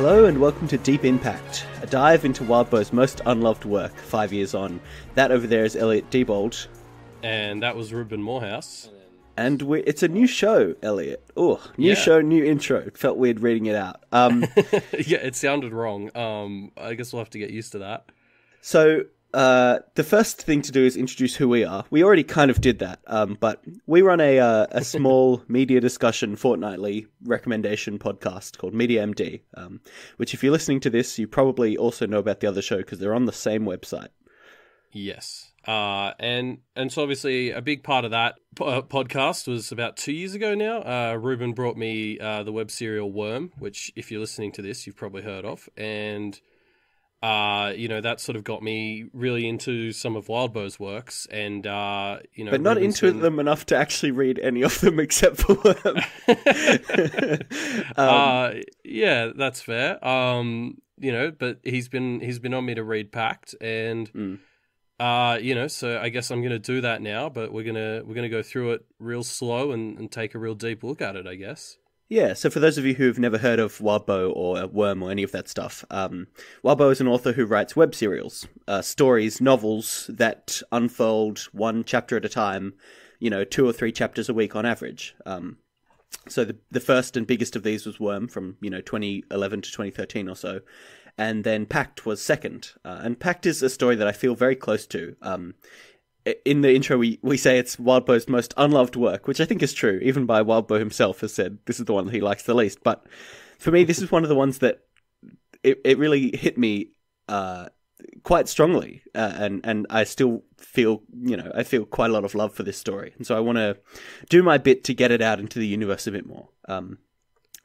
Hello and welcome to Deep Impact, a dive into Wildbow's most unloved work, 5 years on. That over there is Elliot Diebold. And that was Reuben Morehouse. And it's a new show, Elliot. Oh, new show, new intro. It felt weird reading it out. Yeah, it sounded wrong. I guess we'll have to get used to that. So, the first thing to do is introduce who we are. We already kind of did that, but we run a small media discussion fortnightly recommendation podcast called Media MD, which if you're listening to this, you probably also know about the other show because they're on the same website. Yes. And so obviously a big part of that podcast was about 2 years ago now. Reuben brought me the web serial Worm, which if you're listening to this, you've probably heard of. And that sort of got me really into some of Wildbow's works, and but not into them enough to actually read any of them except for Worm. Yeah, that's fair. But he's been on me to read Pact, and so I guess I'm going to do that now. But we're gonna go through it real slow and take a real deep look at it, I guess. Yeah, so for those of you who've never heard of Wildbow or Worm or any of that stuff, Wildbow is an author who writes web serials, stories, novels that unfold one chapter at a time, 2 or 3 chapters a week on average. So the first and biggest of these was Worm from, 2011 to 2013 or so, and then Pact was second. And Pact is a story that I feel very close to. In the intro, we say it's Wildbow's most unloved work, which I think is true. Even by Wildbow himself has said this is the one that he likes the least. But for me, this is one of the ones that it really hit me quite strongly, and I still feel I feel quite a lot of love for this story, and so I want to do my bit to get it out into the universe a bit more.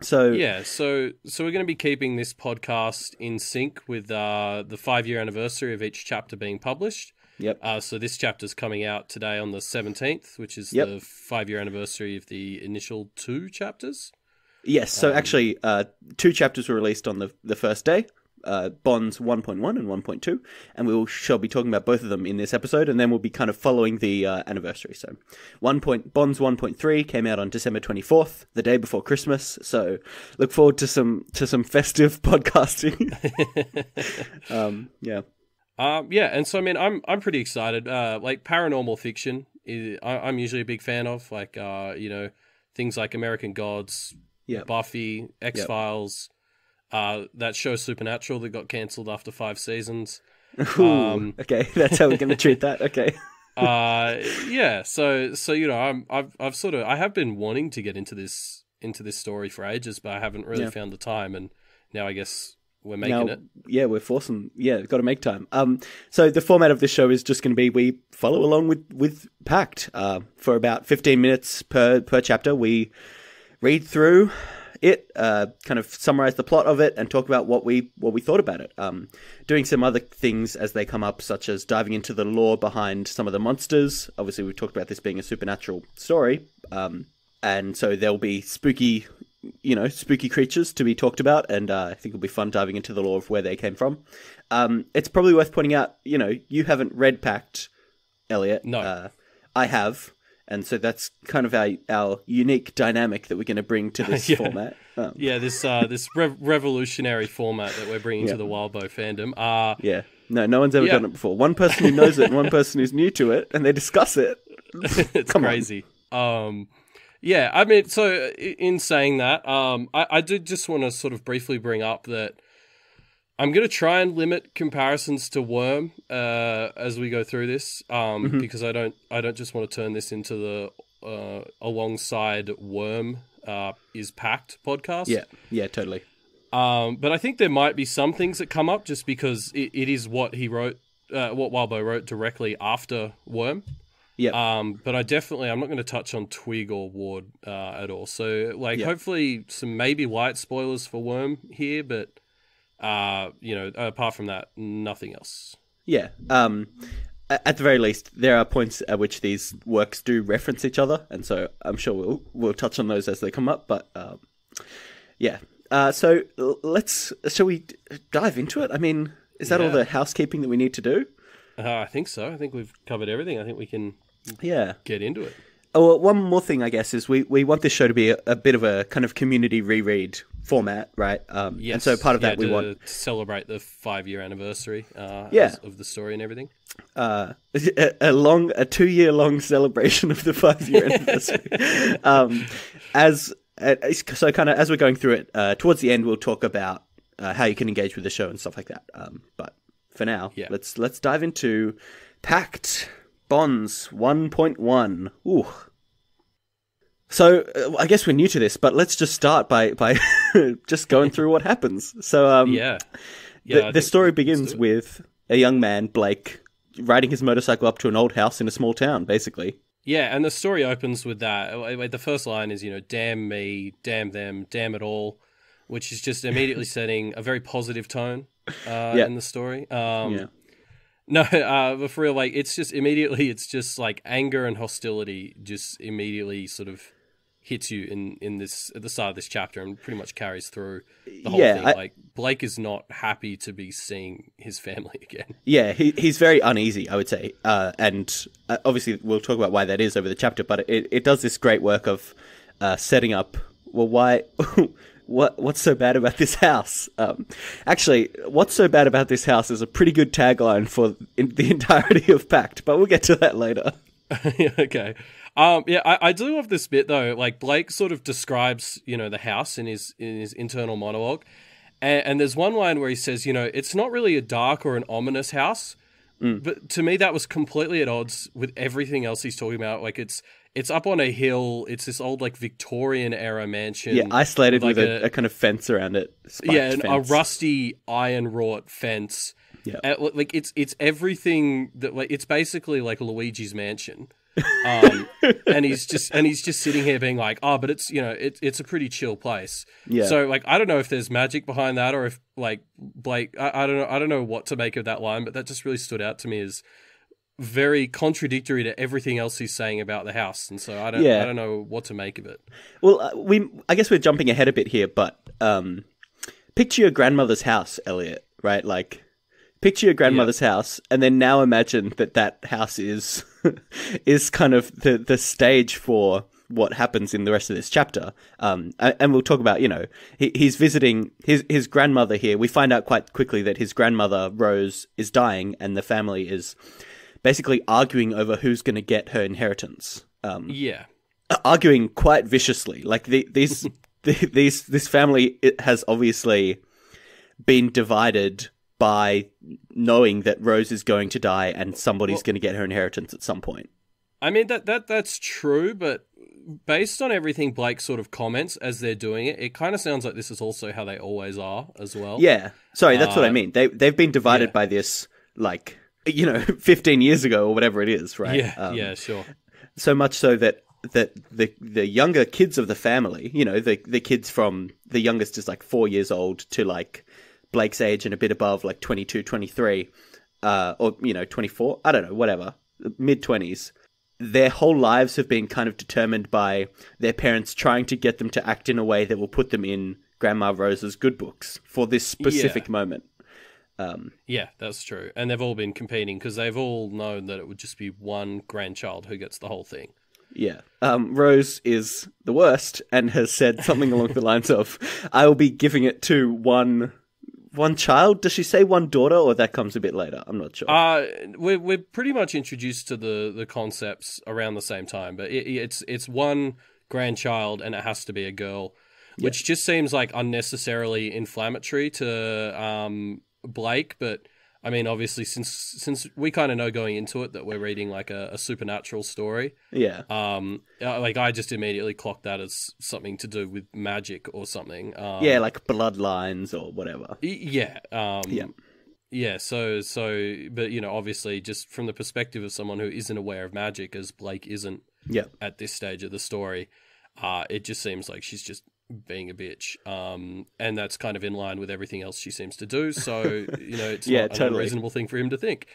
So we're going to be keeping this podcast in sync with the 5-year anniversary of each chapter being published. Yep. So this chapter's coming out today on the 17th, which is the 5-year anniversary of the initial 2 chapters. Yes, so actually 2 chapters were released on the first day, Bonds 1.1 and 1.2, and shall be talking about both of them in this episode, and then we'll be kind of following the anniversary. So Bonds 1.3 came out on December 24th, the day before Christmas, so look forward to some festive podcasting. And so I'm pretty excited. Like paranormal fiction, I'm usually a big fan of. Like things like American Gods, Buffy, X-Files, that show Supernatural that got cancelled after 5 seasons. Okay, that's how we're going to treat that. Okay. So I have been wanting to get into this story for ages, but I haven't really found the time, and now I guess we're making it. Yeah, we're forcing. Yeah, got to make time. So the format of this show is just going to be we follow along with Pact for about 15 minutes per chapter. We read through it, kind of summarize the plot of it, and talk about what we thought about it. Doing some other things as they come up, such as diving into the lore behind some of the monsters. Obviously, we've talked about this being a supernatural story, and so there'll be spooky creatures to be talked about, and I think it'll be fun diving into the lore of where they came from. It's probably worth pointing out, you haven't read Pact, Elliot. No. I have, and so that's kind of our unique dynamic that we're going to bring to this format. This revolutionary format that we're bringing to the Wildbow fandom. No one's ever done it before. One person who knows it and one person who's new to it, and they discuss it. It's crazy. Yeah, I mean, so in saying that, I did just want to sort of briefly bring up that I'm going to try and limit comparisons to Worm as we go through this, because I don't just want to turn this into the alongside Worm is Pact podcast. Yeah, totally. But I think there might be some things that come up just because it is what he wrote, what Wildbow wrote directly after Worm. Yeah. But I'm not going to touch on Twig or Ward at all. So, hopefully some maybe light spoilers for Worm here, but apart from that, nothing else. Yeah. At the very least, there are points at which these works do reference each other, and so I'm sure we'll touch on those as they come up. But so shall we dive into it? I mean, is that all the housekeeping that we need to do? I think so. I think we've covered everything. I think we can get into it. Oh, well, one more thing, I guess, is we want this show to be a bit of a kind of community reread format, right? Yes. And so part of that we want to celebrate the 5-year anniversary of the story and everything. A 2-year long celebration of the 5-year anniversary. So kind of as we're going through it, towards the end we'll talk about how you can engage with the show and stuff like that. But for now, let's dive into Pact Bonds 1.1. Ooh. So I guess we're new to this, but let's just start by just going through what happens. So the story begins with a young man, Blake, riding his motorcycle up to an old house in a small town, basically. Yeah, and the story opens with that. The first line is, damn me, damn them, damn it all, which is just immediately setting a very positive tone in the story. No, but for real, it's just like anger and hostility just immediately sort of hits you in this at the start of this chapter and pretty much carries through the whole thing. Blake is not happy to be seeing his family again. Yeah, he's very uneasy, I would say, and obviously we'll talk about why that is over the chapter. But it does this great work of setting up. Well, why? What's so bad about this house? Actually, what's so bad about this house is a pretty good tagline for the entirety of Pact, but we'll get to that later. Okay. I do love this bit though. Like Blake sort of describes, the house in his internal monologue, and there's one line where he says, it's not really a dark or an ominous house, but to me that was completely at odds with everything else he's talking about. Like it's up on a hill. It's this old Victorian era mansion. Yeah, isolated with a kind of fence around it. A rusty iron wrought fence. Yeah, it's everything that it's basically like Luigi's Mansion. And he's just sitting here being like, oh, but it's it's a pretty chill place. Yeah. So I don't know if there's magic behind that or if Blake, I don't know what to make of that line, but that just really stood out to me as very contradictory to everything else he's saying about the house, and so I don't know what to make of it. Well, I guess we're jumping ahead a bit here, but picture your grandmother's house, Elliot, right? Picture your grandmother's house, and then now imagine that house is kind of the stage for what happens in the rest of this chapter. And we'll talk about, he's visiting his grandmother here. We find out quite quickly that his grandmother, Rose, is dying, and the family is basically arguing over who's going to get her inheritance. Arguing quite viciously. This family has obviously been divided by knowing that Rose is going to die and somebody's going to get her inheritance at some point. I mean, that's true, but based on everything Blake sort of comments as they're doing it, it kind of sounds like this is also how they always are as well. Yeah. Sorry, that's what I mean. They've been divided by this, 15 years ago or whatever it is, right? Yeah, sure. So much so that the younger kids of the family, the kids from the youngest is 4 years old to Blake's age and a bit above, 22, 23, or 24, I don't know, whatever, mid-20s. Their whole lives have been kind of determined by their parents trying to get them to act in a way that will put them in Grandma Rose's good books for this specific moment. Yeah, that's true. And they've all been competing because they've all known that it would just be one grandchild who gets the whole thing. Yeah. Rose is the worst and has said something along the lines of, I will be giving it to one child. Does she say one daughter, or that comes a bit later? I'm not sure. We're pretty much introduced to the concepts around the same time, but it's one grandchild and it has to be a girl, which just seems unnecessarily inflammatory to Blake. But I mean, obviously, since we kind of know going into it that we're reading a supernatural story, I just immediately clocked that as something to do with magic or something. Bloodlines or whatever. So, but obviously, just from the perspective of someone who isn't aware of magic, as Blake isn't, at this stage of the story, it just seems like she's just being a bitch, and that's kind of in line with everything else she seems to do, so it's not an unreasonable thing for him to think.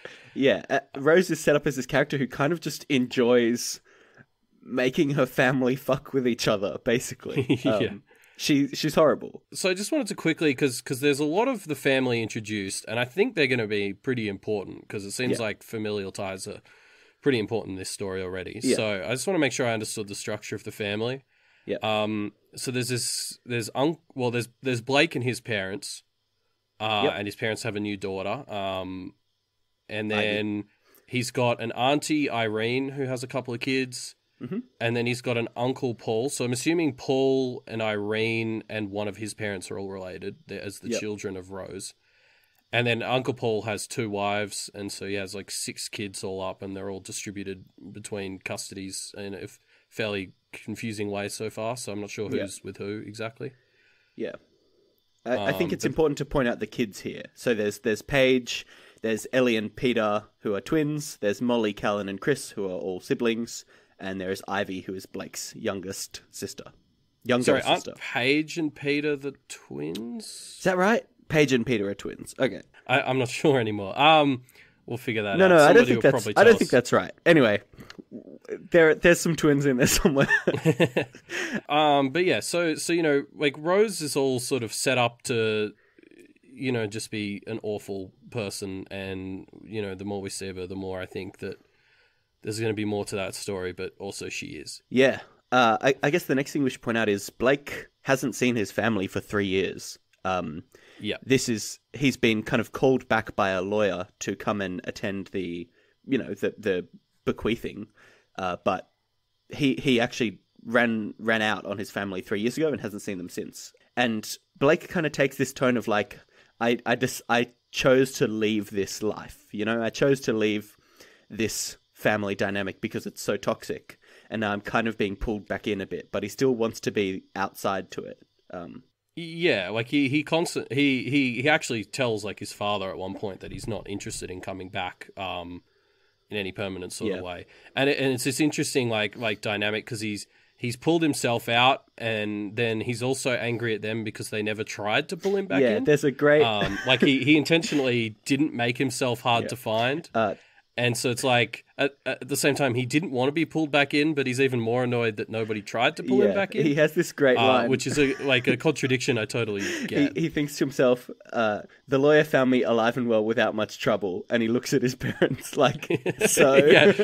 Rose is set up as this character who kind of just enjoys making her family fuck with each other, basically. She's horrible. So I just wanted to quickly, because there's a lot of the family introduced, and I think they're going to be pretty important, because it seems like familial ties are pretty important in this story already. So I just want to make sure I understood the structure of the family. Yeah. So there's Blake and his parents, and his parents have a new daughter. And then he's got an auntie, Irene, who has a couple of kids. Mm-hmm. And then he's got an uncle, Paul. So I'm assuming Paul and Irene and one of his parents are all related as the children of Rose. And then Uncle Paul has 2 wives, and so he has like 6 kids all up, and they're all distributed between custodies in a fairly confusing way so far. So I'm not sure who's with who exactly. Yeah. I think it's important to point out the kids here. So there's Paige, there's Ellie and Peter, who are twins. There's Molly, Callan, and Chris, who are all siblings. And there is Ivy, who is Blake's youngest sister. Aren't Paige and Peter the twins? Is that right? Paige and Peter are twins. Okay. I'm not sure anymore. We'll figure that out. No, I don't think that's right. Anyway, there's some twins in there somewhere. But yeah, so like Rose is all sort of set up to, just be an awful person, and the more we see of her, the more I think that there's going to be more to that story, but also she is. Yeah. I guess the next thing we should point out is Blake hasn't seen his family for 3 years. He's been kind of called back by a lawyer to come and attend the bequeathing, but he actually ran out on his family 3 years ago and hasn't seen them since. And Blake kind of takes this tone of like, I chose to leave this life, I chose to leave this family dynamic because it's so toxic, and now I'm kind of being pulled back in a bit, but he still wants to be outside to it. Yeah, like he actually tells like his father at one point that he's not interested in coming back in any permanent sort of way, and it's this interesting like dynamic because he's pulled himself out, and then he's also angry at them because they never tried to pull him back in. Yeah, there's a great like he intentionally didn't make himself hard to find. And so it's like, at the same time, he didn't want to be pulled back in, but he's even more annoyed that nobody tried to pull him back in. He has this great line. Which is a contradiction I totally get. He thinks to himself, the lawyer found me alive and well without much trouble, and he looks at his parents like, so...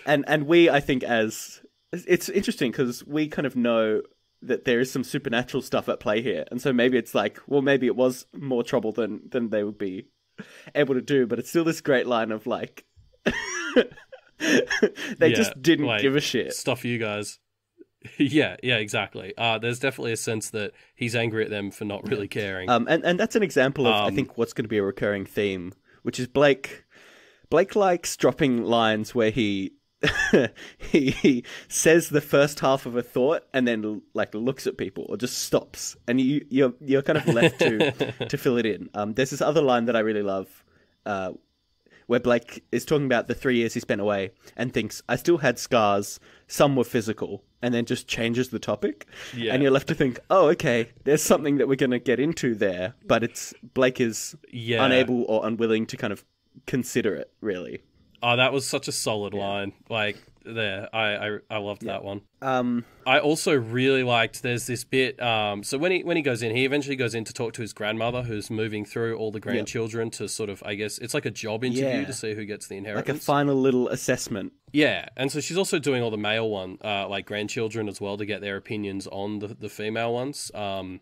And we, I think, it's interesting because we kind of know that there is some supernatural stuff at play here, and so maybe it's like, well, maybe it was more trouble than they would be able to do, but it's still this great line of like they just didn't give a shit. Stuff you guys. yeah, exactly. There's definitely a sense that he's angry at them for not really caring. And that's an example of I think what's going to be a recurring theme, which is Blake likes dropping lines where he he says the first half of a thought and then like looks at people or just stops, and you're kind of left to fill it in. There's this other line that I really love, where Blake is talking about the 3 years he spent away and thinks, I still had scars, some were physical, and then just changes the topic. Yeah. And you're left to think, oh, okay, there's something that we're going to get into there, but it's Blake is unable or unwilling to kind of consider it, really. Oh, that was such a solid line. Like, there, I loved that one. I also really liked, there's this bit, so when he goes in, he eventually goes in to talk to his grandmother, who's moving through all the grandchildren to sort of, I guess, it's like a job interview to see who gets the inheritance. Like a final little assessment. Yeah, and so she's also doing all the male like grandchildren as well, to get their opinions on the female ones. And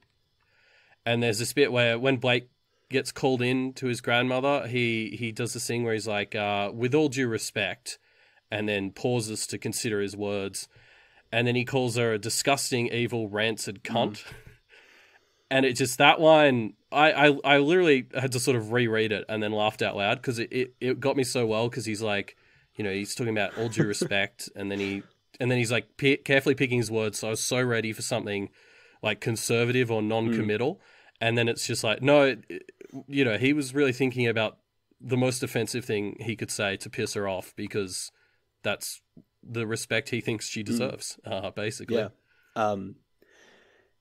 there's this bit where when Blake gets called in to his grandmother, he does this thing where he's like, with all due respect, and then pauses to consider his words, and then he calls her a disgusting, evil, rancid cunt. And it just, that line, I literally had to sort of reread it and then laughed out loud, because it got me so well, because he's like, he's talking about all due respect, and then he's like carefully picking his words, so I was so ready for something like conservative or non-committal. And then it's just like, no, he was really thinking about the most offensive thing he could say to piss her off, because that's the respect he thinks she deserves, basically.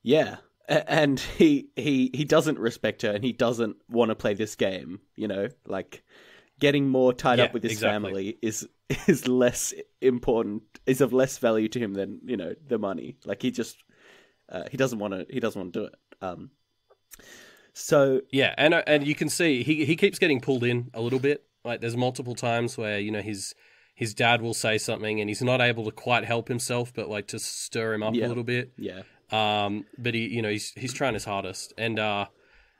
Yeah. And he doesn't respect her, and he doesn't want to play this game, like getting more tied up with his family is less important, is of less value to him than, the money. Like he just, he doesn't want to do it. So yeah, and you can see he keeps getting pulled in a little bit. Like there's multiple times where his his dad will say something and he's not able to quite help himself, but like to stir him up a little bit. Yeah. But he's trying his hardest. And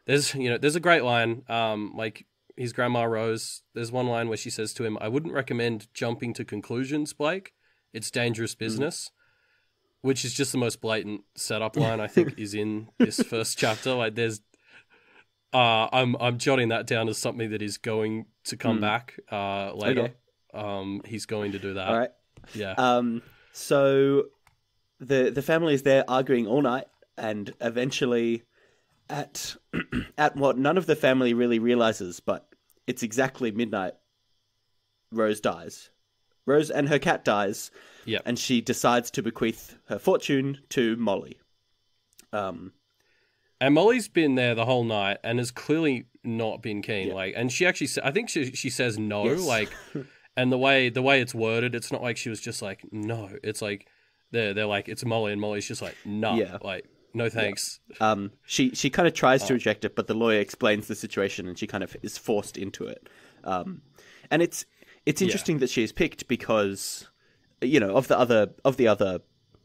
there's a great line, like his grandma Rose, there's one line where she says to him, "I wouldn't recommend jumping to conclusions, Blake. It's dangerous business." Which is just the most blatant setup line I think is in this first chapter. Like there's I'm jotting that down as something that is going to come back later. Okay. He's going to do that. All right. Yeah. So the family is there arguing all night, and eventually at what none of the family really realizes, but it's exactly midnight, Rose dies. Rose and her cat dies. Yeah. And she decides to bequeath her fortune to Molly. And Molly's been there the whole night and has clearly not been keen. Yeah. Like, and she actually, I think she says no. Yes. Like, and the way it's worded, it's not like she was just like no. It's like they're like it's Molly, and Molly's just like no. Yeah. Like no thanks. Yeah. She kind of tries to reject it, but the lawyer explains the situation, and she kind of is forced into it. And it's interesting that she's picked because, you know, of the other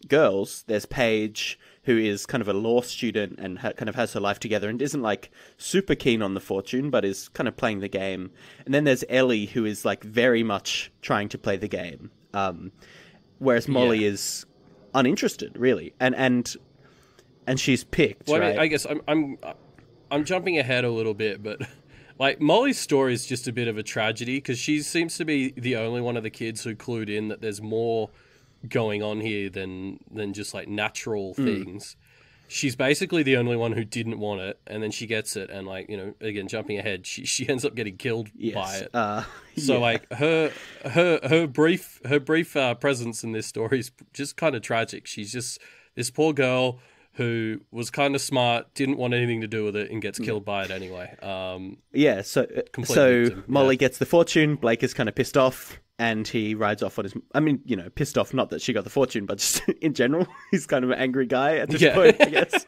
girls, there's Paige, who is kind of a law student and kind of has her life together and isn't like super keen on the fortune, but is kind of playing the game. And then there's Ellie, who is like very much trying to play the game, whereas Molly is uninterested, really, and she's picked. Well, right? I mean, I guess I'm jumping ahead a little bit, but like Molly's story is just a bit of a tragedy because she seems to be the only one of the kids who clued in that there's more going on here than just like natural things. She's basically the only one who didn't want it, and then she gets it, and like, you know, again jumping ahead, she ends up getting killed by it. So like her brief presence in this story is just kind of tragic. She's just this poor girl who was kind of smart, didn't want anything to do with it, and gets killed by it anyway. So Molly gets the fortune. Blake is kind of pissed off, and he rides off on his... I mean, you know, pissed off, not that she got the fortune, but just in general, he's kind of an angry guy at this point, I guess.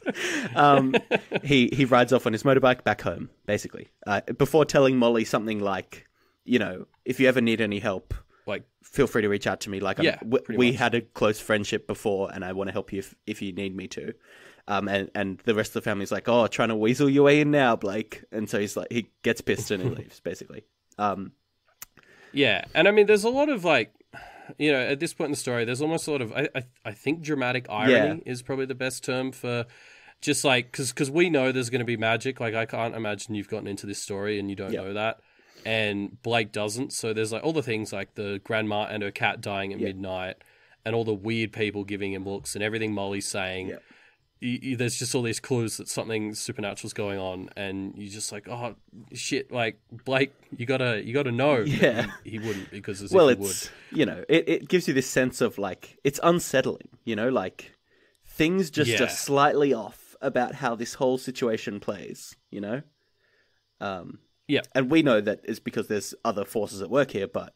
He rides off on his motorbike back home, basically, before telling Molly something like, you know, if you ever need any help, like, feel free to reach out to me. Like, we had a close friendship before, and I want to help you if you need me to. And the rest of the family's like, oh, trying to weasel your way in now, Blake. And so he's like, he gets pissed and he leaves, basically. Yeah, and I mean, there's a lot of like, you know, at this point in the story, there's almost sort of, I think dramatic irony is probably the best term for just like, because we know there's going to be magic. Like, I can't imagine you've gotten into this story and you don't know that. And Blake doesn't. So there's like all the things like the grandma and her cat dying at midnight and all the weird people giving him looks and everything Molly's saying. Yeah. There's just all these clues that something supernatural's going on, and you're just like, oh shit! Like Blake, you gotta know. Yeah, he wouldn't because he would. You know, it gives you this sense of like it's unsettling. You know, like things just are slightly off about how this whole situation plays. You know, and we know that it's because there's other forces at work here, but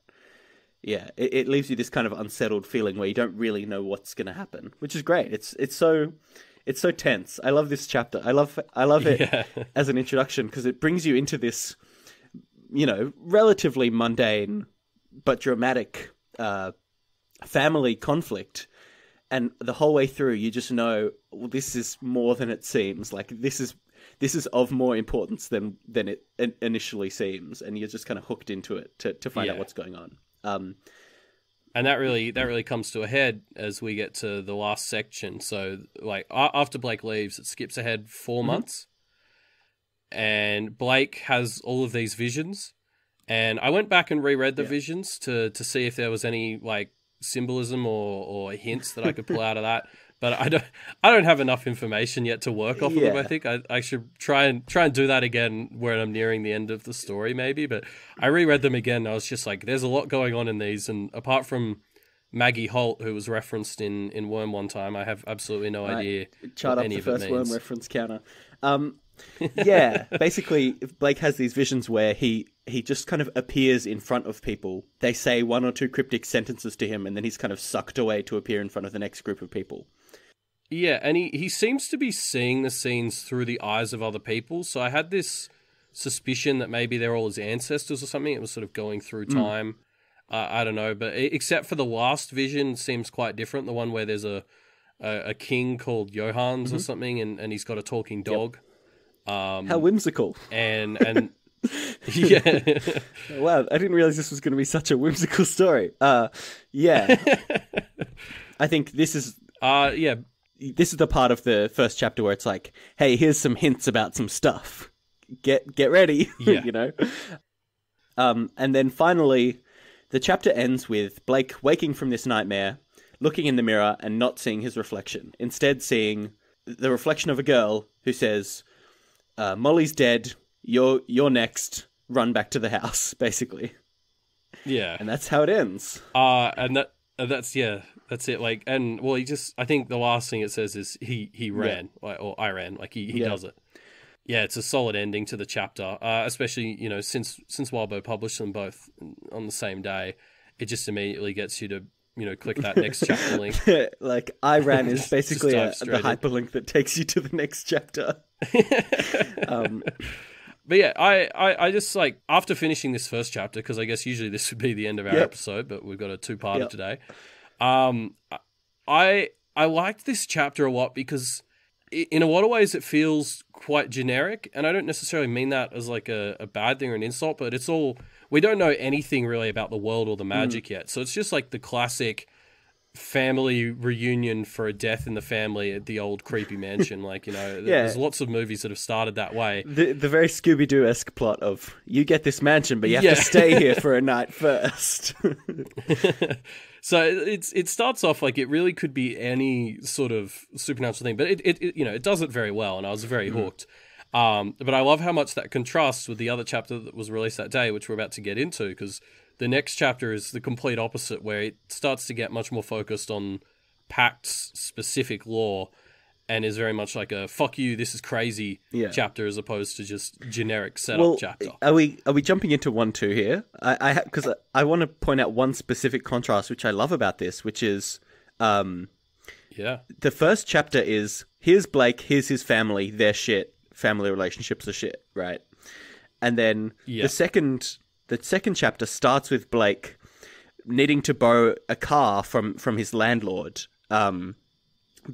yeah, it leaves you this kind of unsettled feeling where you don't really know what's going to happen, which is great. It's so tense. I love this chapter. I love it as an introduction because it brings you into this, you know, relatively mundane but dramatic family conflict, and the whole way through you just know, well, this is more than it seems. Like this is of more importance than it initially seems, and you're just kind of hooked into it to find out what's going on. And that really comes to a head as we get to the last section. So, like, after Blake leaves, it skips ahead 4 months. And Blake has all of these visions. And I went back and reread the visions to see if there was any, like, symbolism or hints that I could pull out of that. But I don't have enough information yet to work off of them. I think I should try and do that again when I'm nearing the end of the story, maybe. But I reread them again, and I was just like, there's a lot going on in these. And apart from Maggie Holt, who was referenced in Worm one time, I have absolutely no idea Chart what up any the of it first means. Worm reference counter. Basically, Blake has these visions where he just kind of appears in front of people. They say one or two cryptic sentences to him, and then he's kind of sucked away to appear in front of the next group of people. Yeah, and he seems to be seeing the scenes through the eyes of other people. So I had this suspicion that maybe they're all his ancestors or something. It was sort of going through time. I don't know, but except for the last vision seems quite different. The one where there's a king called Johans or something, and he's got a talking dog. How whimsical. And yeah. Wow, I didn't realize this was going to be such a whimsical story. Yeah. I think this is this is the part of the first chapter where it's like, hey, here's some hints about some stuff. Get ready, you know. And then finally, the chapter ends with Blake waking from this nightmare, looking in the mirror and not seeing his reflection. Instead, seeing the reflection of a girl who says, "Molly's dead. You're next. Run back to the house." Basically. Yeah. And that's how it ends. That's it. Like, and well, I think the last thing it says is he ran, or I ran. Like he does it. Yeah, it's a solid ending to the chapter, especially, you know, since Wildbow published them both on the same day, it just immediately gets you to, you know, click that next chapter link. Like, I ran is basically the hyperlink that takes you to the next chapter. But yeah, I just, like, after finishing this first chapter, because I guess usually this would be the end of our episode, but we've got a two-parter today. I liked this chapter a lot because in a lot of ways it feels quite generic, and I don't necessarily mean that as like a bad thing or an insult, but it's all, we don't know anything really about the world or the magic yet, so it's just like the classic family reunion for a death in the family at the old creepy mansion. Like, you know, there's lots of movies that have started that way. The very Scooby-Doo-esque plot of, you get this mansion, but you have to stay here for a night first. So it starts off like it really could be any sort of supernatural thing, but it you know, it does it very well, and I was very hooked. But I love how much that contrasts with the other chapter that was released that day, which we're about to get into, because the next chapter is the complete opposite, where it starts to get much more focused on Pact's specific lore, and is very much like a "fuck you, this is crazy" chapter, as opposed to just generic setup chapter. Are we jumping into 1-2 here? Because I want to point out one specific contrast which I love about this, which is the first chapter is, here's Blake, here's his family, they're shit, family relationships are shit, right? And then the second chapter starts with Blake needing to borrow a car from his landlord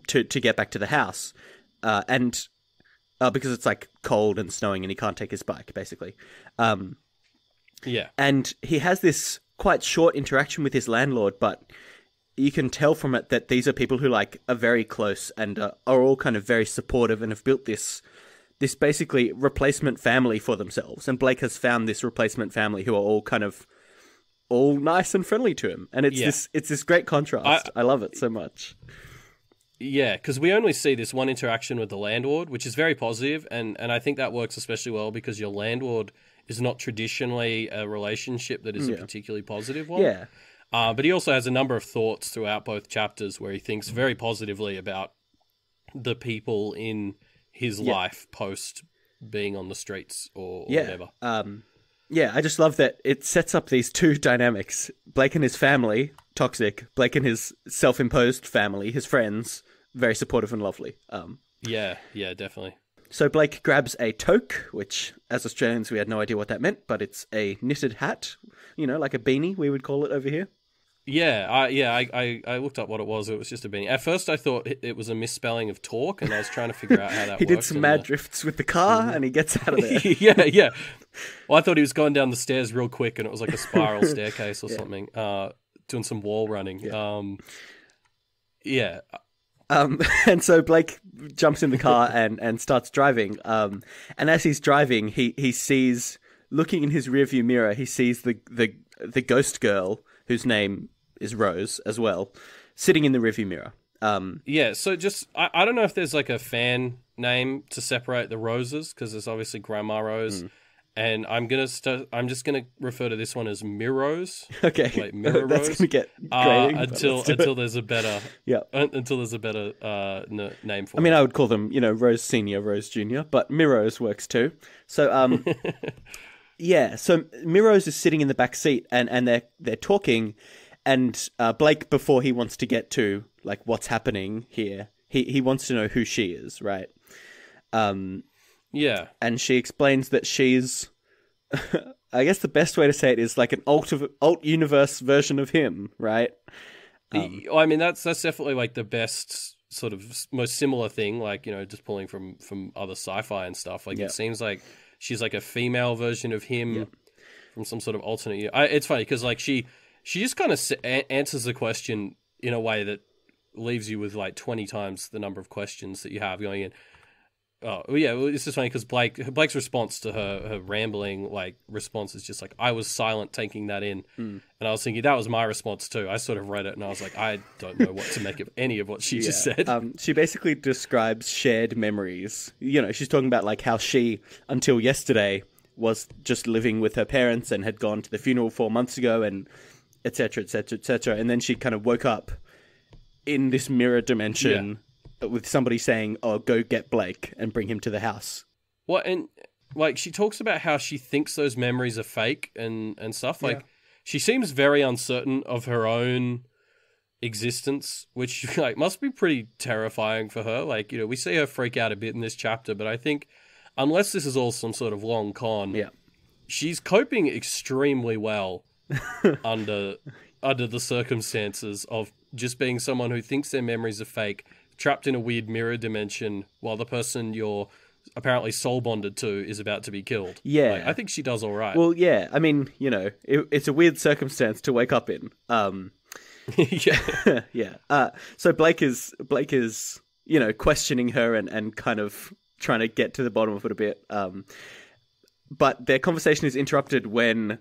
to get back to the house, and because it's like cold and snowing and he can't take his bike, basically. And he has this quite short interaction with his landlord, but you can tell from it that these are people who like are very close and are all kind of very supportive and have built this basically replacement family for themselves. And Blake has found this replacement family who are all kind of all nice and friendly to him, and it's this great contrast. I love it so much. Yeah, because we only see this one interaction with the landlord, which is very positive, and I think that works especially well because your landlord is not traditionally a relationship that is a particularly positive one. Yeah. But he also has a number of thoughts throughout both chapters where he thinks very positively about the people in his life post being on the streets or whatever. I just love that it sets up these two dynamics. Blake and his family, toxic. Blake and his self-imposed family, his friends, very supportive and lovely. Yeah, definitely. So Blake grabs a toque, which, as Australians, we had no idea what that meant, but it's a knitted hat, you know, like a beanie, we would call it over here. I looked up what it was. It was just a beanie. At first, I thought it was a misspelling of talk, and I was trying to figure out how that He did some mad drifts with the car, and he gets out of there. Yeah. Well, I thought he was going down the stairs real quick, and it was like a spiral staircase or something, doing some wall running. And so Blake jumps in the car and starts driving. And as he's driving, he sees, looking in his rearview mirror, he sees the ghost girl, whose name is Rose as well, sitting in the rearview mirror. So just, I don't know if there's like a fan name to separate the Roses, because there's obviously Grandma Rose, and I'm just gonna refer to this one as Mirrose. Okay, like Mirror that's Rose. Gonna get grading, until there's a better name for. I mean, I would call them, you know, Rose Senior, Rose Junior, but Mirrose works too. So so Mirrose is sitting in the back seat, and they're talking, and Blake, before he wants to get to like what's happening here, he wants to know who she is, right? And she explains that she's I guess the best way to say it is like an alt universe version of him, right? I mean, that's definitely like the best sort of most similar thing, like, you know, just pulling from other sci-fi and stuff. Like, it seems like she's like a female version of him from some sort of alternate. It's funny because like she just kind of answers the question in a way that leaves you with like 20 times the number of questions that you have going in. Oh yeah, well, it's just funny because Blake's response to her rambling like response is just like, I was silent taking that in, and I was thinking that was my response too. I sort of read it and I was like, I don't know what to make of any of what she just said. She basically describes shared memories. You know, she's talking about like how she until yesterday was just living with her parents and had gone to the funeral 4 months ago and etc etc etc, and then she kind of woke up in this mirror dimension. With somebody saying, "Oh, go get Blake and bring him to the house." Well, and like she talks about how she thinks those memories are fake and stuff. Like she seems very uncertain of her own existence, which like must be pretty terrifying for her. Like, you know, we see her freak out a bit in this chapter, but I think unless this is all some sort of long con, she's coping extremely well under the circumstances of just being someone who thinks their memories are fake, trapped in a weird mirror dimension while the person you're apparently soul bonded to is about to be killed. Yeah. Like, I think she does all right. Well, yeah. I mean, you know, it's a weird circumstance to wake up in. Yeah. So Blake is, you know, questioning her and kind of trying to get to the bottom of it a bit. But their conversation is interrupted when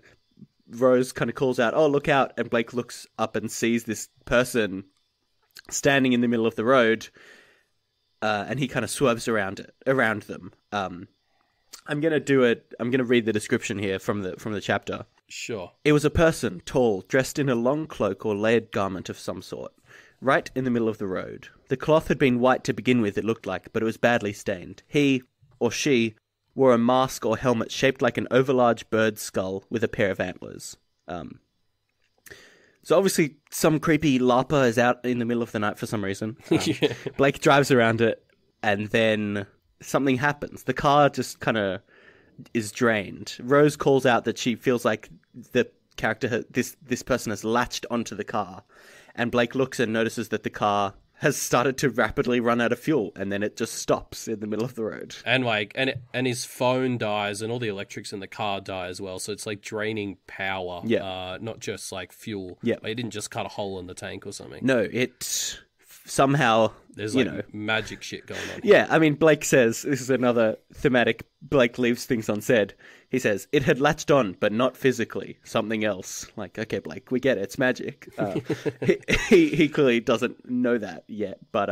Rose kind of calls out, "Oh, look out." And Blake looks up and sees this person standing in the middle of the road, and he kind of swerves around them. I'm gonna read the description here from the chapter. Sure. It was a person, tall, dressed in a long cloak or layered garment of some sort, right in the middle of the road. The cloth had been white to begin with, it looked like, but it was badly stained. He, or she, wore a mask or helmet shaped like an overlarge bird's skull with a pair of antlers. So obviously some creepy LARPer is out in the middle of the night for some reason. Blake drives around it, and then something happens. The car just kind of is drained. Rose calls out that she feels like the character, this person has latched onto the car. And Blake looks and notices that the car has started to rapidly run out of fuel, and then it just stops in the middle of the road. And like, and his phone dies, and all the electrics in the car die as well. So it's like draining power, not just like fuel. Yeah, like, it didn't just cut a hole in the tank or something. No, it somehow there's like magic shit going on. Yeah, I mean, Blake says this is another thematic. Blake leaves things unsaid. He says it had latched on, but not physically. Something else. Like, okay, Blake, we get it. It's magic. He clearly doesn't know that yet, but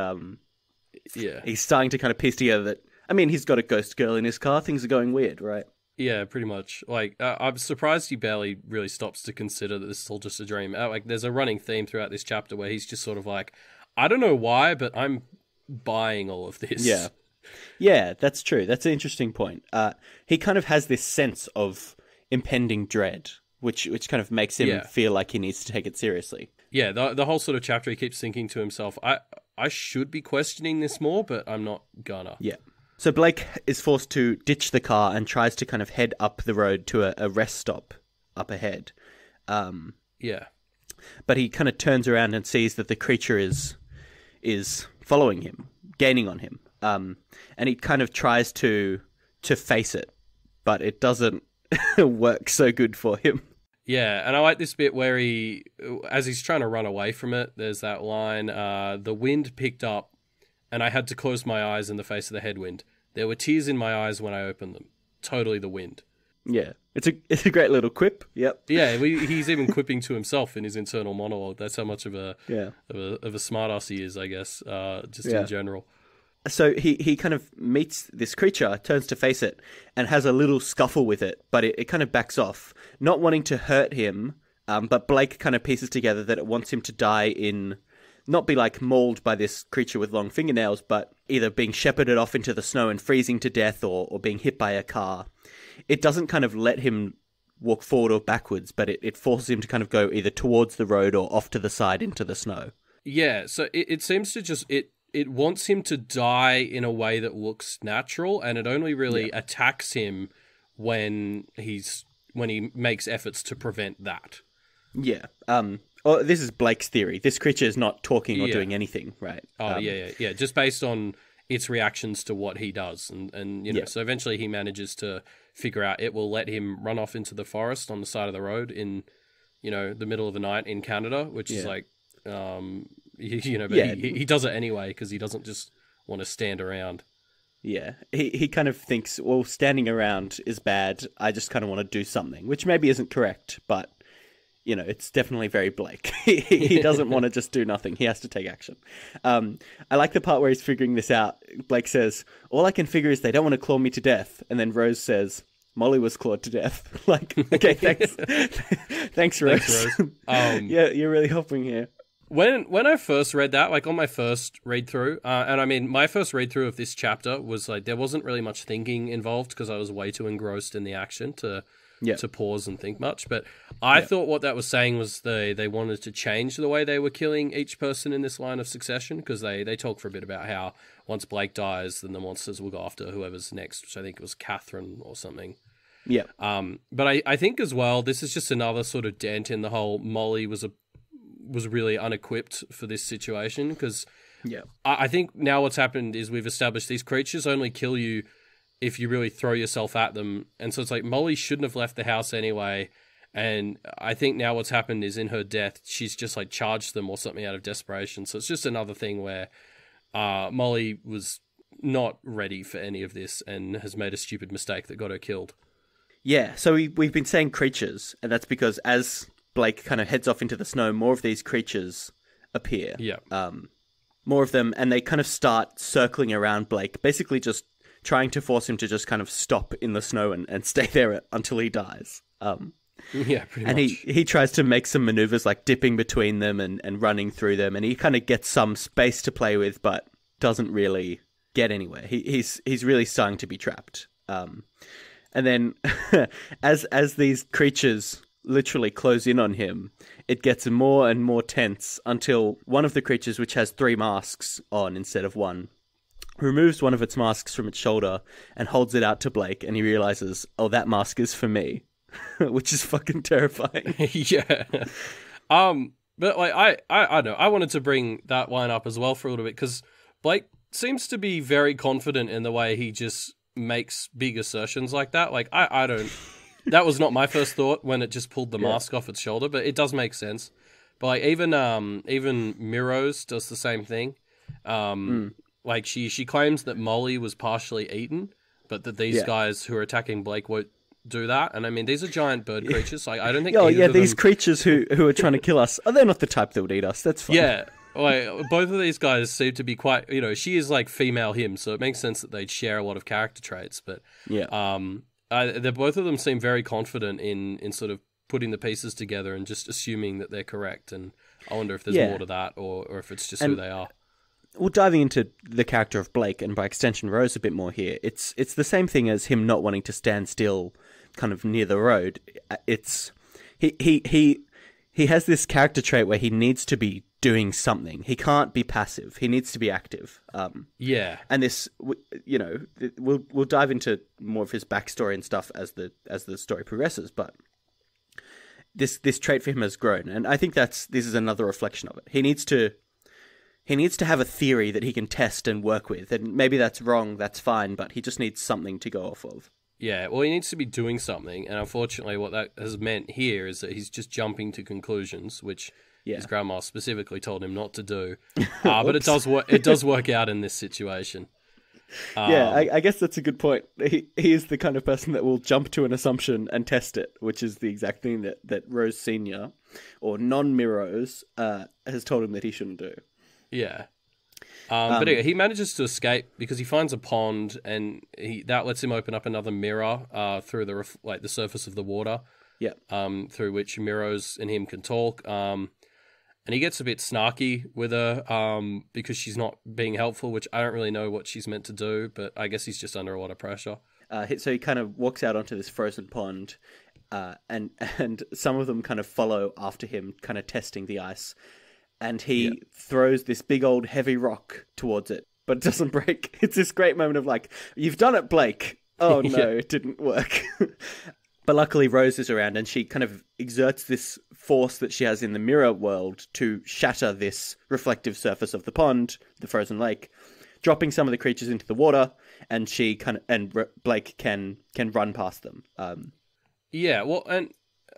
he's starting to kind of piece together that. I mean, he's got a ghost girl in his car. Things are going weird, right? Yeah, pretty much. Like, I'm surprised he barely really stops to consider that this is all just a dream. Like, there's a running theme throughout this chapter where he's just sort of like, I don't know why, but I'm buying all of this. Yeah, that's true. That's an interesting point. He kind of has this sense of impending dread, which kind of makes him feel like he needs to take it seriously. Yeah, the whole sort of chapter, he keeps thinking to himself, I should be questioning this more, but I'm not gonna. Yeah. So Blake is forced to ditch the car and tries to kind of head up the road to a rest stop up ahead. But he kind of turns around and sees that the creature is following him, gaining on him. And he kind of tries to face it, but it doesn't work so good for him. Yeah, and I like this bit where as he's trying to run away from it, there's that line, the wind picked up and I had to close my eyes in the face of the headwind. There were tears in my eyes when I opened them. Totally the wind. Yeah, it's a great little quip. Yep. Yeah, he's even quipping to himself in his internal monologue. That's how much of a smartass he is, I guess, in general. So he kind of meets this creature, turns to face it, and has a little scuffle with it, but it kind of backs off, not wanting to hurt him, but Blake kind of pieces together that it wants him to die in, not be like mauled by this creature with long fingernails, but either being shepherded off into the snow and freezing to death or being hit by a car. It doesn't kind of let him walk forward or backwards, but it forces him to kind of go either towards the road or off to the side into the snow. Yeah, so it seems to just... It wants him to die in a way that looks natural, and it only really attacks him when he's makes efforts to prevent that. Yeah. This is Blake's theory. This creature is not talking or doing anything, right? Yeah. Just based on its reactions to what he does, and you know, so eventually he manages to figure out it will let him run off into the forest on the side of the road in, you know, the middle of the night in Canada, which is like, he does it anyway because he doesn't just want to stand around. Yeah, he kind of thinks, well, standing around is bad. I just kind of want to do something, which maybe isn't correct, but, you know, it's definitely very Blake. He doesn't want to just do nothing. He has to take action. I like the part where he's figuring this out. Blake says, all I can figure is they don't want to claw me to death. And then Rose says, Molly was clawed to death. Like, okay, thanks. Thanks, Rose. Thanks, Rose. Yeah, you're really helping here. When I first read that, like on my first read through, and I mean, my first read through of this chapter was like, there wasn't really much thinking involved because I was way too engrossed in the action to pause and think much. But I thought what that was saying was they wanted to change the way they were killing each person in this line of succession, because they talk for a bit about how once Blake dies, then the monsters will go after whoever's next, which I think was Catherine or something. Yeah. But I think as well, this is just another sort of dent in the whole Molly was really unequipped for this situation, because I think now what's happened is we've established these creatures only kill you if you really throw yourself at them. And so it's like Molly shouldn't have left the house anyway. And I think now what's happened is in her death, she's just like charged them or something out of desperation. So it's just another thing where Molly was not ready for any of this and has made a stupid mistake that got her killed. Yeah. So we've been saying creatures, and that's because as Blake kind of heads off into the snow, more of these creatures appear. Yeah. More of them, and they kind of start circling around Blake, basically just trying to force him to just kind of stop in the snow and stay there until he dies. Yeah, pretty and much. he tries to make some maneuvers like dipping between them and running through them, and he kind of gets some space to play with, but doesn't really get anywhere. He's really starting to be trapped. And then as these creatures literally close in on him, it gets more and more tense until one of the creatures, which has 3 masks on instead of 1, removes one of its masks from its shoulder and holds it out to Blake, and he realizes, oh, that mask is for me, which is fucking terrifying. Yeah. But like I don't know, I wanted to bring that line up as well for a little bit, because Blake seems to be very confident in the way he just makes big assertions like that. Like I don't that was not my first thought when it just pulled the mask off its shoulder, but it does make sense. But like even Miros does the same thing. Like she claims that Molly was partially eaten, but that these guys who are attacking Blake won't do that. And I mean, these are giant bird creatures. Like I don't think. These creatures who are trying to kill us, they're not the type that would eat us. That's fine. Yeah. Like both of these guys seem to be quite. You know, she is like female him, so it makes sense that they'd share a lot of character traits. But they're both of them seem very confident in sort of putting the pieces together and just assuming that they're correct. And I wonder if there's more to that, or if it's just who they are. Well, diving into the character of Blake, and by extension Rose a bit more here, it's the same thing as him not wanting to stand still kind of near the road. It's he has this character trait where he needs to be doing something. He can't be passive. He needs to be active. And this, you know, we'll dive into more of his backstory and stuff as the story progresses, but this trait for him has grown, and I think this is another reflection of it. He needs to have a theory that he can test and work with, and maybe that's wrong, that's fine, but he just needs something to go off of. Yeah, well, he needs to be doing something, and unfortunately what that has meant here is that he's just jumping to conclusions, which his grandma specifically told him not to do. But it does work out in this situation. I guess that's a good point. He is the kind of person that will jump to an assumption and test it, which is the exact thing that Rose Senior, or non-Mirrors, has told him that he shouldn't do. Yeah. But anyway, he manages to escape because he finds a pond, and that lets him open up another mirror through the surface of the water. Yeah. Through which Miros and him can talk. And he gets a bit snarky with her because she's not being helpful, which I don't really know what she's meant to do, but I guess he's just under a lot of pressure. So he kind of walks out onto this frozen pond, and some of them kind of follow after him, kind of testing the ice. And he throws this big old heavy rock towards it, but it doesn't break. It's this great moment of like, you've done it, Blake. Oh no, it didn't work. But luckily Rose is around, and she kind of exerts this force that she has in the mirror world to shatter this reflective surface of the pond, the frozen lake, dropping some of the creatures into the water, and Blake can run past them. Yeah, well, and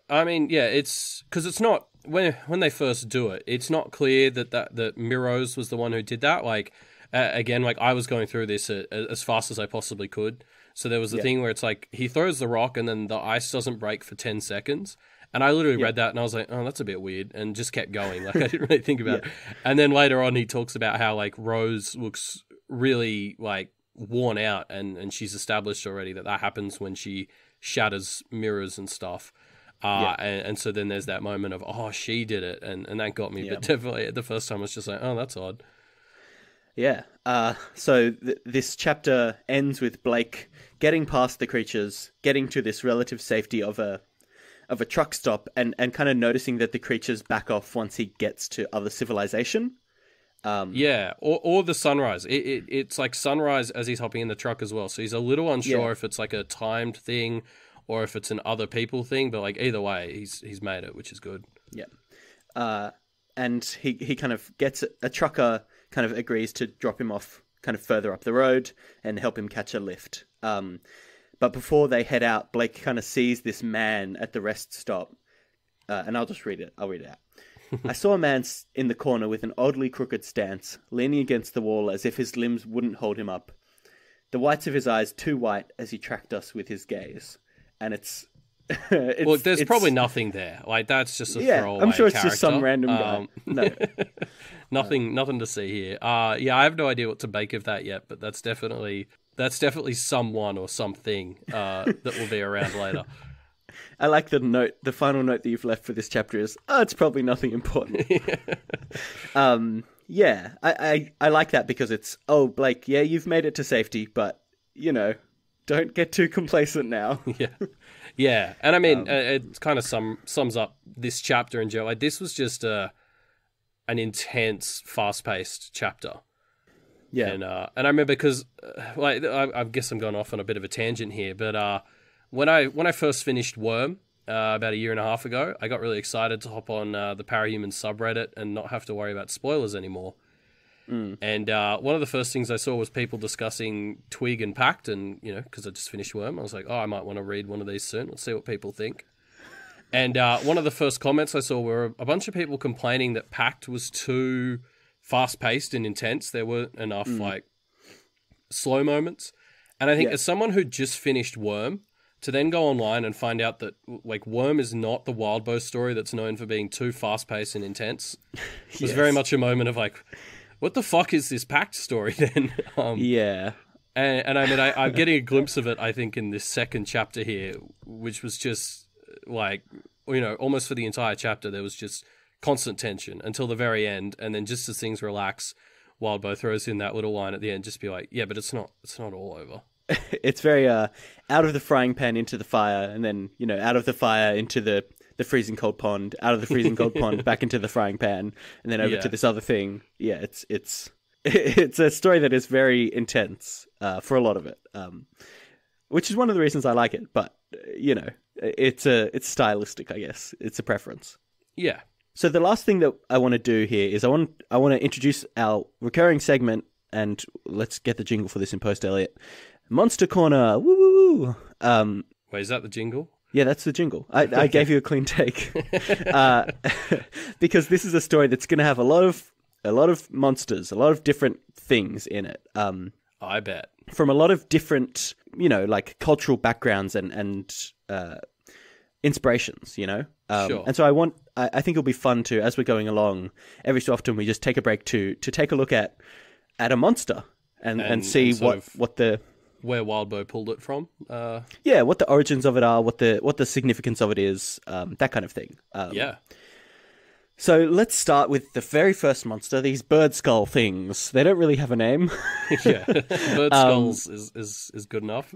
I mean, yeah, it's because it's not when they first do it, it's not clear that Miros was the one who did that. Like, again, like I was going through this as fast as I possibly could. So there was the thing where it's like he throws the rock and then the ice doesn't break for 10 seconds. And I literally read that and I was like, oh, that's a bit weird, and just kept going. Like I didn't really think about it. And then later on he talks about how like Rose looks really like worn out, and she's established already that happens when she shatters mirrors and stuff. And so then there's that moment of, oh, she did it, and that got me. But definitely the first time I was just like, oh, that's odd. Yeah. So this chapter ends with Blake getting past the creatures, getting to this relative safety of a truck stop, and kind of noticing that the creatures back off once he gets to other civilization. Or the sunrise. It's like sunrise as he's hopping in the truck as well. So he's a little unsure if it's like a timed thing or if it's an other people thing. But like either way, he's made it, which is good. Yeah. And he kind of gets a trucker kind of agrees to drop him off kind of further up the road and help him catch a lift. But before they head out, Blake kind of sees this man at the rest stop. And I'll just read it. I'll read it out. I saw a man in the corner with an oddly crooked stance, leaning against the wall as if his limbs wouldn't hold him up. The whites of his eyes too white as he tracked us with his gaze. And it's well, there's probably nothing there. Like that's just a throwaway I'm sure it's character. Just some random guy. No, nothing to see here. I have no idea what to make of that yet, but that's definitely someone or something that will be around later. I like the final note that you've left for this chapter is, it's probably nothing important. I like that because it's, Blake, you've made it to safety, but, don't get too complacent now. Yeah. And I mean, it kind of sums up this chapter in general. Like, this was just an intense, fast-paced chapter. Yeah. And I remember because, I guess I'm going off on a bit of a tangent here, but when I first finished Worm about a year and a half ago, I got really excited to hop on the Parahuman subreddit and not have to worry about spoilers anymore. And one of the first things I saw was people discussing Twig and Pact, and because I just finished Worm, I was like, I might want to read one of these soon. Let's see what people think. And one of the first comments I saw were a bunch of people complaining that Pact was too fast-paced and intense. There weren't enough like slow moments. And I think as someone who just finished Worm, to then go online and find out that like Worm is not the Wildbow story that's known for being too fast-paced and intense was very much a moment of like, what the fuck is this Pact story then? And I mean, I'm getting a glimpse of it, I think, in this second chapter here, which was just like, almost for the entire chapter, there was just constant tension until the very end. And then just as things relax, Wildbow throws in that little line at the end, just be like, but it's not all over. It's very out of the frying pan into the fire, and then out of the fire into the freezing cold pond, out of the freezing cold pond back into the frying pan, and then over to this other thing. It's a story that is very intense for a lot of it, which is one of the reasons I like it. But it's stylistic, I guess. It's a preference. Yeah. So the last thing that I want to do here is I want to introduce our recurring segment, and let's get the jingle for this in post, Elliot. Monster Corner, woo woo woo. Wait, is that the jingle? Yeah, that's the jingle. I gave you a clean take because this is a story that's going to have a lot of monsters, a lot of different things in it. I bet from a lot of different, like cultural backgrounds and inspirations. Sure. And so I think it'll be fun to, as we're going along, every so often we just take a break to take a look at a monster and see what the where Wildbow pulled it from. What the origins of it are, what the significance of it is, that kind of thing. So let's start with the very first monster, these bird skull things. They don't really have a name. Bird skulls is good enough.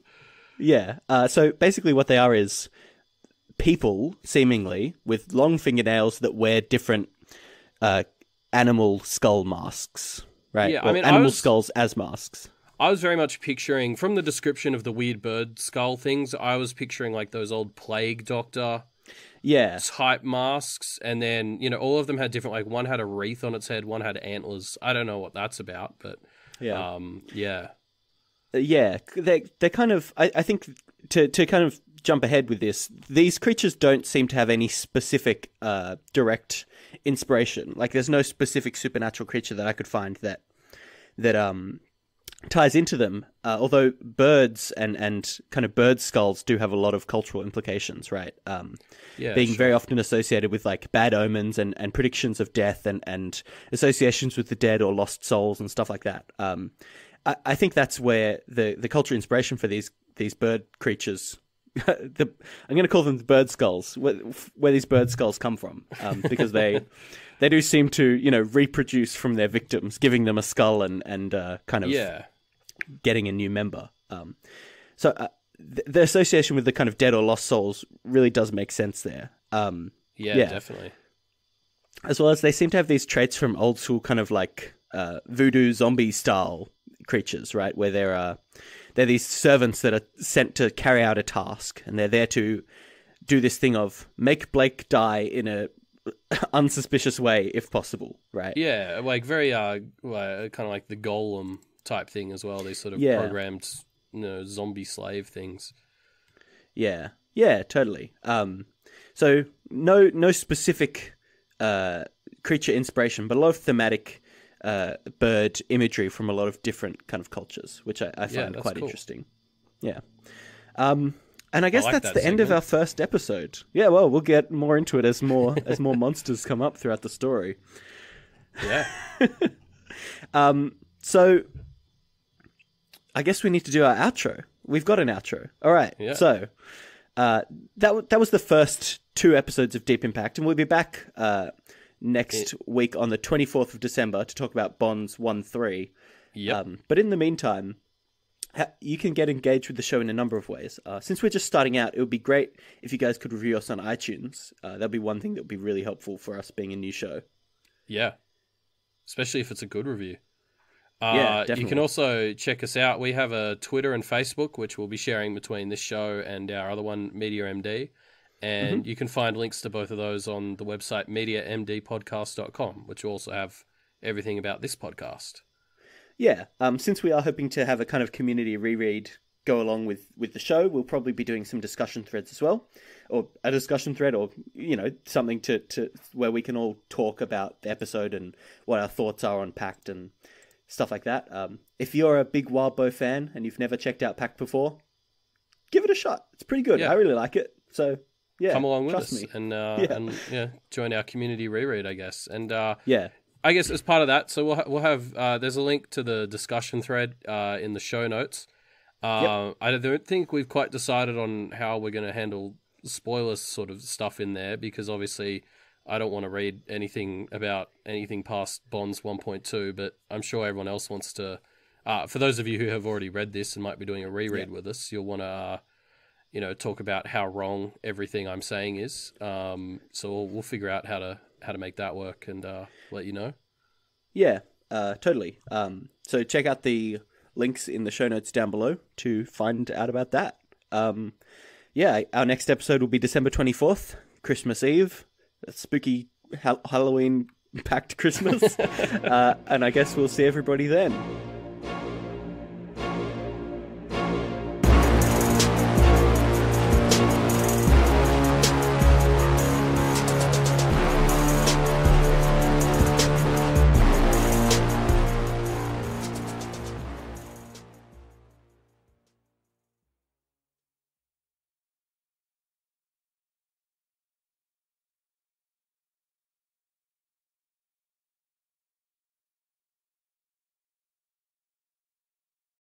Yeah. So basically what they are is people, seemingly, with long fingernails that wear different animal skull masks. Right? Yeah, I mean, animal skulls as masks. I was very much picturing, from the description of the weird bird skull things, I was picturing like those old plague doctor type masks, and then, you know, all of them had different, like one had a wreath on its head, one had antlers. I don't know what that's about, but they're kind of, I think to kind of jump ahead with this, these creatures don't seem to have any specific direct inspiration. Like there's no specific supernatural creature that I could find that ties into them, although birds and kind of bird skulls do have a lot of cultural implications, right? Being very often associated with like bad omens and predictions of death and associations with the dead or lost souls and stuff like that. I think that's where the cultural inspiration for these bird creatures, I'm going to call them the bird skulls, where these bird skulls come from, because they do seem to, you know, reproduce from their victims, giving them a skull and kind of getting a new member. So the association with the kind of dead or lost souls really does make sense there. Definitely. As well as they seem to have these traits from old school kind of like voodoo zombie style creatures, right? Where they're these servants that are sent to carry out a task, and they're there to do this thing of make Blake die in a unsuspicious way if possible, right? Yeah, like very kind of like the golem type thing as well. These sort of programmed, you know, zombie slave things. Yeah, totally. So no specific creature inspiration, but a lot of thematic bird imagery from a lot of different kind of cultures, which I find quite interesting. Yeah. And I guess that's the end of our first episode. Yeah, well, we'll get more into it as more monsters come up throughout the story. Yeah. So I guess we need to do our outro. We've got an outro. All right. Yeah. So that was the first 2 episodes of Deep Impact, and we'll be back next week on the 24th of December to talk about Bonds 1-3. Yep. But in the meantime, you can get engaged with the show in a number of ways. Since we're just starting out, it would be great if you guys could review us on iTunes. That'd be one thing that would be really helpful for us being a new show. Yeah. Especially if it's a good review. Definitely. You can also check us out. We have a Twitter and Facebook, which we'll be sharing between this show and our other one, Media MD. And you can find links to both of those on the website mediamdpodcast.com, which will also have everything about this podcast. Yeah, since we are hoping to have a kind of community reread go along with the show, we'll probably be doing some discussion threads as well, or a discussion thread, or, you know, something to where we can all talk about the episode and what our thoughts are on Pact and stuff like that. If you're a big Wildbow fan and you've never checked out Pact before, give it a shot. It's pretty good. I really like it. So yeah, come along with us me. and join our community reread, I guess. And I guess as part of that, so we'll have there's a link to the discussion thread in the show notes. I don't think we've quite decided on how we're going to handle spoilers sort of stuff in there, because obviously I don't want to read anything about anything past Bonds 1.2, but I'm sure everyone else wants to. For those of you who have already read this and might be doing a reread with us, you'll want to talk about how wrong everything I'm saying is. So we'll figure out how to make that work and let you know. Yeah, totally. So check out the links in the show notes down below to find out about that. Our next episode will be December 24th, Christmas Eve, a spooky Halloween Pact Christmas. And I guess we'll see everybody then.